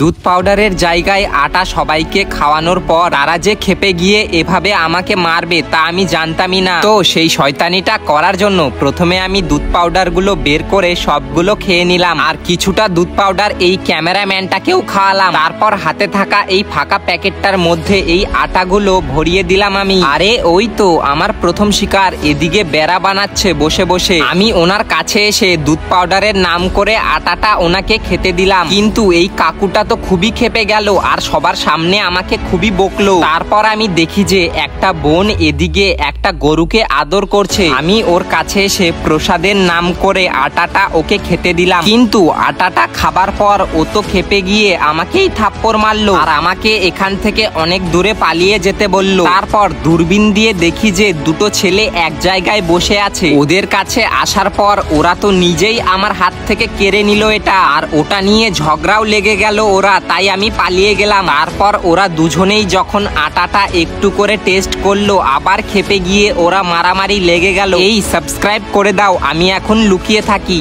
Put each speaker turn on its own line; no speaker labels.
দুধ পাউডারের জায়গায় আটা সবাইকে খাওয়ানোর পর তারা যে খেপে গিয়ে এভাবে আমাকে মারবে তা আমি জানতামই না। তো সেই শয়তানিটা করার জন্য প্রথমে আমি দুধ পাউডারগুলো বের করে সবগুলো খেয়ে নিলাম, আর কিছুটা দুধ পাউডার এই ক্যামেরাম্যানটাকেও খাওয়ালাম। তারপর হাতে থাকা এই ফাঁকা প্যাকেটটার মধ্যে এই আটাগুলো ভরিয়ে দিলাম আমি। আরে ওই তো আমার প্রথম শিকার এদিকে বেড়া বানাচ্ছে বসে বসে। আমি ওনার কাছে এসে দুধ পাউডারের নাম করে আটাটা ওনাকে খেতে দিলাম, কিন্তু এই কাকুটা তো খুবই খেপে গেল আর সবার সামনে আমাকে খুবই বকলো। তারপর আমি দেখি যে একটা বোন এদিকে একটা গরুকে আদর করছে। আমি ওর কাছে এসে প্রসাদের নাম করে আটাটা ওকে খেতে দিলাম, কিন্তু আটাটা খাবার পর ও তো খেপে গিয়ে আমাকেই থাপ্পড় মারলো আর আমাকে এখান থেকে অনেক দূরে পালিয়ে যেতে বলল। তারপর দূরবীন দিয়ে দেখি যে দুটো ছেলে এক জায়গায় বসে আছে। ওদের কাছে আসার পর ওরা তো নিজেই আমার হাত থেকে কেড়ে নিল এটা, আর ওটা নিয়ে ঝগড়াও লেগে গেল ওরা, তাই আমি পালিয়ে গেলাম। তারপর ওরা দুজনেই যখন আটাটা একটু করে টেস্ট করলো আবার খেপে গিয়ে ওরা মারামারি লেগে গেল। এই সাবস্ক্রাইব করে দাও, আমি এখন লুকিয়ে থাকি।